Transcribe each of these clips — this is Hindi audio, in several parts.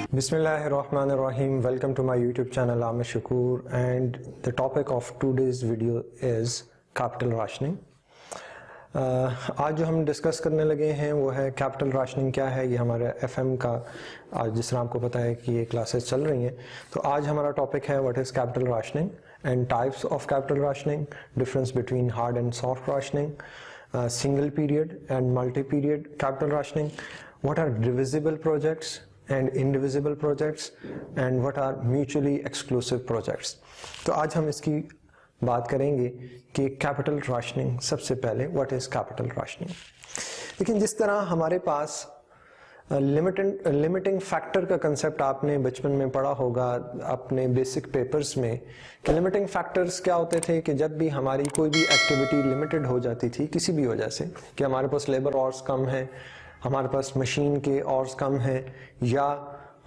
Bismillahirrahmanirrahim. Welcome to my YouTube channel. I'm Shakur, and the topic of today's video is capital rationing. आज जो हम डिस्कस करने लगे हैं वो है कैपिटल राशनिंग क्या है। ये हमारे एफएम का आज जिस तरह आपको पता है कि ये क्लासेस चल रही हैं, तो आज हमारा टॉपिक है what is capital rationing and types of capital rationing, difference between hard and soft rationing, single period and multi-period capital rationing, what are divisible projects and indivisible projects, and what are mutually exclusive projects. तो आज हम इसकी बात करेंगे कि कैपिटल राशनिंग, सबसे पहले व्हाट इज कैपिटल राशनिंग। लेकिन जिस तरह हमारे पास लिमिटिंग फैक्टर का कंसेप्ट आपने बचपन में पढ़ा होगा अपने बेसिक पेपर्स में, कि लिमिटिंग फैक्टर्स क्या होते थे कि जब भी हमारी कोई भी एक्टिविटी लिमिटेड हो जाती थी किसी भी वजह से, कि हमारे पास लेबर आवर्स कम है, हमारे पास मशीन के आवर्स कम है, या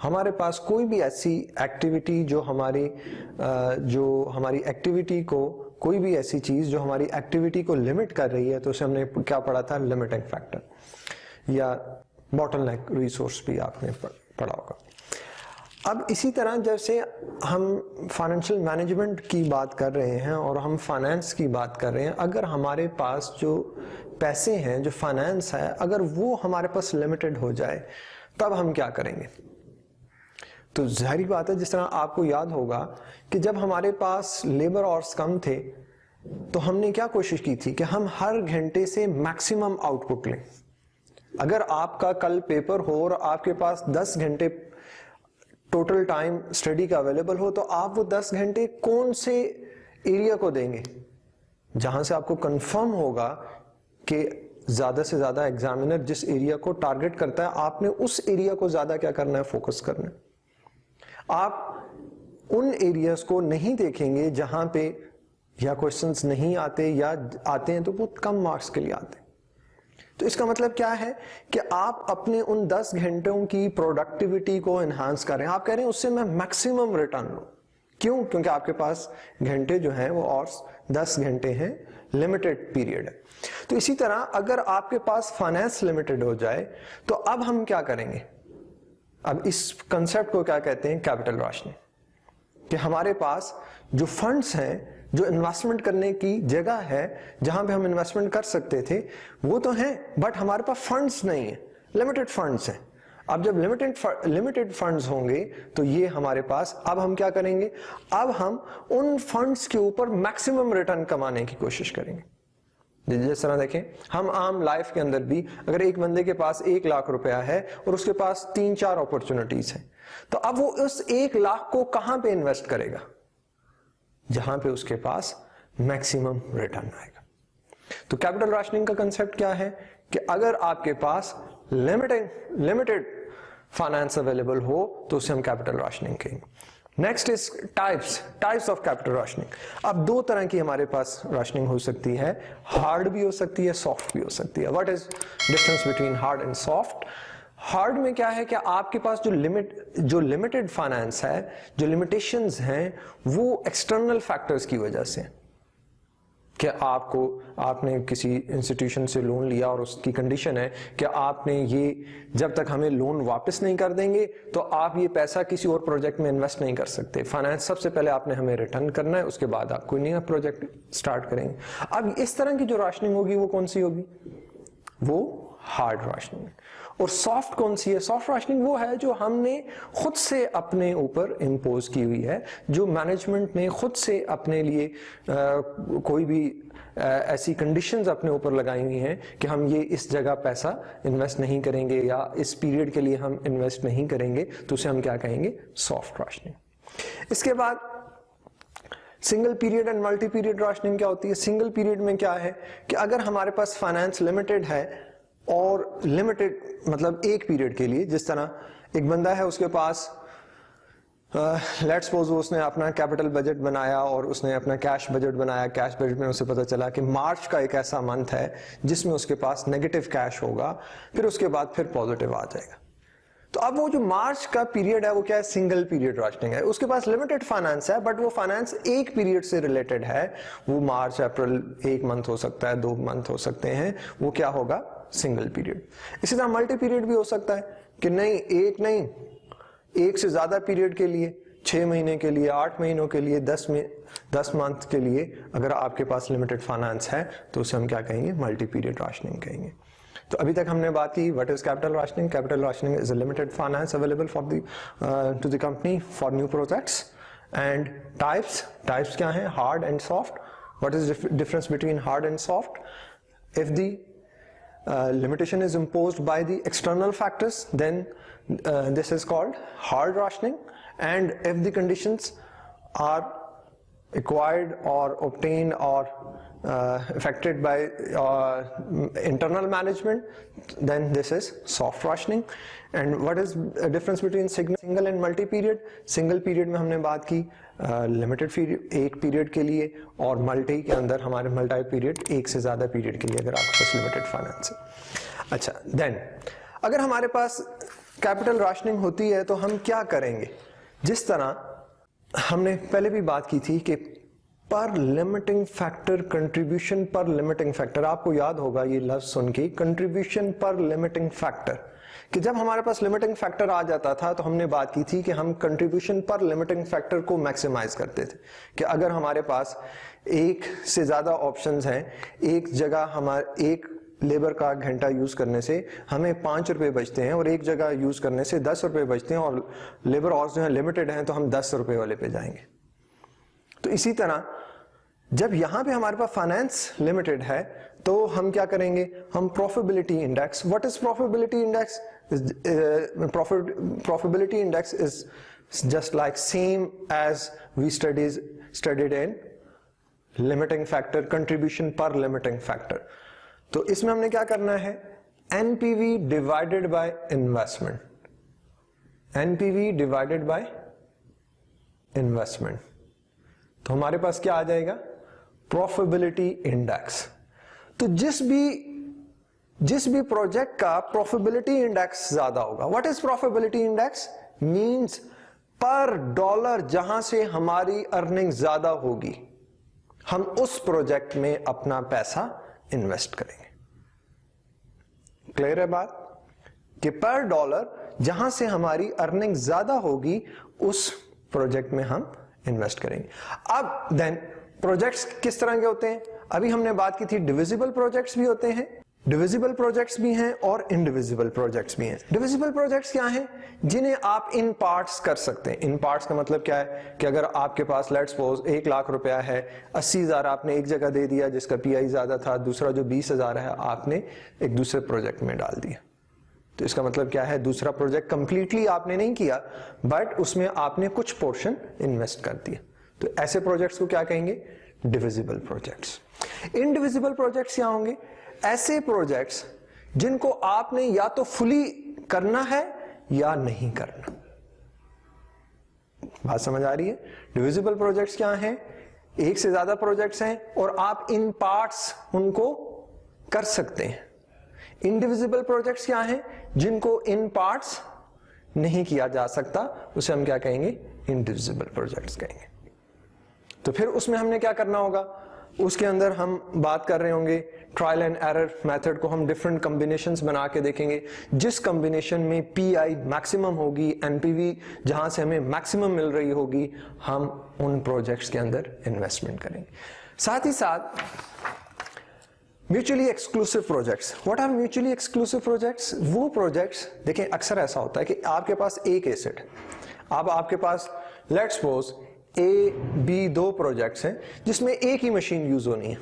हमारे पास कोई भी ऐसी एक्टिविटी जो हमारी एक्टिविटी को, कोई भी ऐसी चीज जो हमारी एक्टिविटी को लिमिट कर रही है, तो उसे हमने क्या पढ़ा था, लिमिटिंग फैक्टर या बॉटलनेक रिसोर्स भी आपने पढ़ा होगा। अब इसी तरह जैसे हम फाइनेंशियल मैनेजमेंट की बात कर रहे हैं और हम फाइनेंस की बात कर रहे हैं, अगर हमारे पास जो पैसे हैं, जो फाइनेंस है, अगर वो हमारे पास लिमिटेड हो जाए तब हम क्या करेंगे। तो जाहिर बात है, जिस तरह आपको याद होगा कि जब हमारे पास लेबर आवर्स कम थे तो हमने क्या कोशिश की थी कि हम हर घंटे से मैक्सिमम आउटपुट लें। अगर आपका कल पेपर हो और आपके पास 10 घंटे टोटल टाइम स्टडी का अवेलेबल हो, तो आप वो 10 घंटे कौन से एरिया को देंगे जहां से आपको कंफर्म होगा कि ज्यादा से ज्यादा एग्जामिनर जिस एरिया को टारगेट करता है, आपने उस एरिया को ज्यादा क्या करना है, फोकस करना है। आप उन एरियाज को नहीं देखेंगे जहां पे या क्वेश्चंस नहीं आते, या आते हैं तो बहुत कम मार्क्स के लिए आते हैं। तो इसका मतलब क्या है कि आप अपने उन 10 घंटों की प्रोडक्टिविटी को एनहांस कर रहे हैं। आप कह रहे हैं उससे मैं मैक्सिमम रिटर्न लूं। क्यों? क्योंकि आपके पास घंटे जो हैं वो और 10 घंटे हैं, लिमिटेड पीरियड है। तो इसी तरह अगर आपके पास फाइनेंस लिमिटेड हो जाए तो अब हम क्या करेंगे। अब इस कंसेप्ट को क्या कहते हैं, कैपिटल राशनिंग, कि हमारे पास जो फंड्स हैं, जो इन्वेस्टमेंट करने की जगह है, जहां पे हम इन्वेस्टमेंट कर सकते थे, वो तो हैं, बट हमारे पास फंड्स नहीं है, लिमिटेड फंड्स हैं। अब जब लिमिटेड फंड्स होंगे तो ये हमारे पास, अब हम क्या करेंगे, अब हम उन फंड्स के ऊपर मैक्सिमम रिटर्न कमाने की कोशिश करेंगे। जिस तरह देखें, हम आम लाइफ के अंदर भी अगर एक बंदे के पास 1 लाख रुपया है और उसके पास 3-4 अपॉर्चुनिटीज हैं, तो अब वो उस 1 लाख को कहां पे इन्वेस्ट करेगा, जहां पे उसके पास मैक्सिमम रिटर्न आएगा। तो कैपिटल राशनिंग का कंसेप्ट क्या है कि अगर आपके पास लिमिटेड फाइनेंस अवेलेबल हो तो उसे हम कैपिटल राशनिंग कहेंगे। Next is types of capital rationing. अब 2 तरह की हमारे पास राशनिंग हो सकती है, हार्ड भी हो सकती है, सॉफ्ट भी हो सकती है। What is difference between hard and soft. Hard में क्या है कि आपके पास जो लिमिटेड फाइनेंस है, जो लिमिटेशंस हैं, वो एक्सटर्नल फैक्टर्स की वजह से, कि आपने किसी इंस्टीट्यूशन से लोन लिया और उसकी कंडीशन है कि आपने ये, जब तक हमें लोन वापस नहीं कर देंगे तो आप ये पैसा किसी और प्रोजेक्ट में इन्वेस्ट नहीं कर सकते। फाइनेंस सबसे पहले आपने हमें रिटर्न करना है, उसके बाद आप कोई नया प्रोजेक्ट स्टार्ट करेंगे। अब इस तरह की जो राशनिंग होगी वो कौन सी होगी, वो हार्ड राशनिंग। और सॉफ्ट कौन सी है, सॉफ्ट राशनिंग वो है जो हमने खुद से अपने ऊपर इम्पोज की हुई है, जो मैनेजमेंट ने खुद से अपने लिए कोई भी ऐसी कंडीशंस अपने ऊपर लगाई हुई हैं कि हम ये इस जगह पैसा इन्वेस्ट नहीं करेंगे या इस पीरियड के लिए हम इन्वेस्ट नहीं करेंगे, तो उसे हम क्या कहेंगे, सॉफ्ट राशनिंग। इसके बाद single period and multi period rationing क्या होती है। सिंगल पीरियड में क्या है कि अगर हमारे पास फाइनेंस लिमिटेड है, और लिमिटेड मतलब एक पीरियड के लिए, जिस तरह एक बंदा है, उसके पास लेट्स सपोज उसने अपना कैपिटल बजट बनाया और उसने अपना कैश बजट बनाया। कैश बजट में उसे पता चला कि मार्च का एक ऐसा मंथ है जिसमें उसके पास नेगेटिव कैश होगा, फिर उसके बाद फिर पॉजिटिव आ जाएगा। तो अब वो जो मार्च का पीरियड है वो क्या है, सिंगल पीरियड राशनिंग है। उसके पास लिमिटेड फाइनेंस है, बट वो फाइनेंस एक पीरियड से रिलेटेड है। वो मार्च अप्रैल 1 मंथ हो सकता है, 2 मंथ हो सकते हैं, वो क्या होगा, सिंगल पीरियड। इसी तरह मल्टी पीरियड भी हो सकता है कि नहीं, एक नहीं, एक से ज्यादा पीरियड के लिए, 6 महीने के लिए, 8 महीनों के लिए, 10 मंथ के लिए अगर आपके पास लिमिटेड फाइनेंस है तो उसे हम क्या कहेंगे, मल्टी पीरियड राशनिंग कहेंगे। तो अभी तक हमने बात की what is capital rationing. Capital rationing is a limited finance available for the two the company for new projects. And types क्या है, hard and soft. What is difference between hard and soft? If the limitation is imposed by the external factors, then this is called hard rationing. And if the conditions are acquired or obtained or affected by internal management, then this is soft rationing. And what is the difference between single and multi period? Single period में हमने बात की लिमिटेड पीरियड, एक पीरियड के लिए, और मल्टी के अंदर हमारे मल्टी पीरियड, एक से ज्यादा पीरियड के लिए अगर आपके पास लिमिटेड फाइनेंस है। अच्छा, देन अगर हमारे पास कैपिटल राशनिंग होती है तो हम क्या करेंगे? जिस तरह हमने पहले भी बात की थी कि पर लिमिटिंग फैक्टर, कंट्रीब्यूशन पर लिमिटिंग फैक्टर, आपको याद होगा ये लफ्ज सुन के, कंट्रीब्यूशन पर लिमिटिंग फैक्टर, कि जब हमारे पास लिमिटिंग फैक्टर आ जाता था तो हमने बात की थी कि हम कंट्रीब्यूशन पर लिमिटिंग फैक्टर को मैक्सिमाइज करते थे। कि अगर हमारे पास एक से ज्यादा ऑप्शंस हैं, एक जगह हमारे एक लेबर का घंटा यूज करने से हमें 5 रुपए बचते हैं और एक जगह यूज करने से 10 रुपए बचते हैं, और लेबर और जो है लिमिटेड हैं तो हम 10 रुपए वाले पे जाएंगे। तो इसी तरह जब यहां पे हमारे पास फाइनेंस लिमिटेड है तो हम क्या करेंगे, हम profitability index, what is profitability index? Profitability index is just like same as we studied in limiting factor, contribution per limiting factor. तो इसमें हमने क्या करना है, NPV divided by investment, NPV divided by investment, तो हमारे पास क्या आ जाएगा, प्रॉफिटेबिलिटी इंडेक्स। तो जिस भी प्रोजेक्ट का प्रॉफिटेबिलिटी इंडेक्स ज्यादा होगा, what is profitability index? Means पर डॉलर जहां से हमारी अर्निंग ज्यादा होगी हम उस प्रोजेक्ट में अपना पैसा इन्वेस्ट करेंगे। क्लियर है बात? कि पर डॉलर जहां से हमारी अर्निंग ज्यादा होगी उस प्रोजेक्ट में हम इन्वेस्ट करेंगे। अब देन प्रोजेक्ट्स किस तरह के होते हैं? अभी हमने बात की थी डिविजिबल प्रोजेक्ट्स भी होते हैं, डिविजिबल प्रोजेक्ट्स भी हैं और इनडिविजिबल प्रोजेक्ट्स भी हैं। डिविजिबल प्रोजेक्ट्स क्या हैं? जिन्हें आप इन पार्ट्स कर सकते हैं। इन पार्ट्स का मतलब क्या है कि अगर आपके पास लेट्स सपोज 1 लाख रुपया है, 80,000 आपने एक जगह दे दिया जिसका पीआई ज्यादा था, दूसरा जो 20,000 है आपने एक दूसरे प्रोजेक्ट में डाल दिया। तो इसका मतलब क्या है, दूसरा प्रोजेक्ट कंप्लीटली आपने नहीं किया बट उसमें आपने कुछ पोर्शन इन्वेस्ट कर दिया। तो ऐसे प्रोजेक्ट्स को क्या कहेंगे, डिविजिबल प्रोजेक्ट्स। इनडिविजिबल प्रोजेक्ट्स क्या होंगे? ऐसे प्रोजेक्ट्स जिनको आपने या तो फुली करना है या नहीं करना। बात समझ आ रही है? डिविजिबल प्रोजेक्ट्स क्या हैं? एक से ज्यादा प्रोजेक्ट्स हैं और आप इन पार्ट्स उनको कर सकते हैं। इनडिविजिबल प्रोजेक्ट्स क्या हैं? जिनको इन पार्ट्स नहीं किया जा सकता, उसे हम क्या कहेंगे, इनडिविजिबल प्रोजेक्ट्स कहेंगे। तो फिर उसमें हमने क्या करना होगा, उसके अंदर हम बात कर रहे होंगे ट्रायल एंड एरर मेथड को, हम डिफरेंट कॉम्बिनेशंस बना के देखेंगे। जिस कॉम्बिनेशन में पीआई मैक्सिमम होगी, एनपीवी जहां से हमें मैक्सिमम मिल रही होगी, हम उन प्रोजेक्ट्स के अंदर इन्वेस्टमेंट करेंगे। साथ ही साथ mutually exclusive projects. What are mutually exclusive projects? वो प्रोजेक्ट्स, देखें अक्सर ऐसा होता है कि आपके पास एक एसेट, अब आपके पास let's suppose A B 2 projects हैं जिसमें एक ही मशीन यूज होनी है।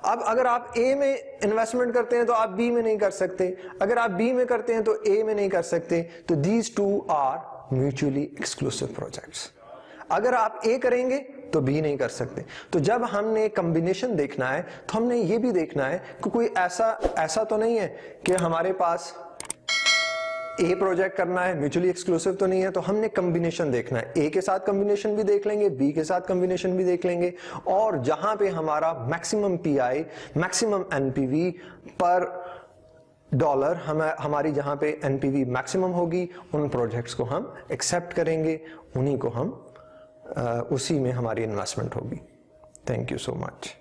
अब अगर आप ए में इन्वेस्टमेंट करते हैं तो आप बी में नहीं कर सकते, अगर आप बी में करते हैं तो ए में नहीं कर सकते। तो these 2 are mutually exclusive projects. अगर आप ए करेंगे तो बी नहीं कर सकते। तो जब हमने कॉम्बिनेशन देखना है तो हमने ये भी देखना है कि कोई ऐसा तो नहीं है कि हमारे पास ए प्रोजेक्ट करना है, म्यूचुअली एक्सक्लूसिव तो नहीं है, तो हमने कॉम्बिनेशन देखना है। ए के साथ कॉम्बिनेशन भी देख लेंगे, बी के साथ कॉम्बिनेशन भी देख लेंगे, और जहां पे हमारा मैक्सिमम पीआई, मैक्सिमम एनपीवी पर डॉलर, हमारी जहां पे एनपीवी मैक्सिमम होगी, उन प्रोजेक्ट्स को हम एक्सेप्ट करेंगे, उन्हीं को हम उसी में हमारी इन्वेस्टमेंट होगी। Thank you so much.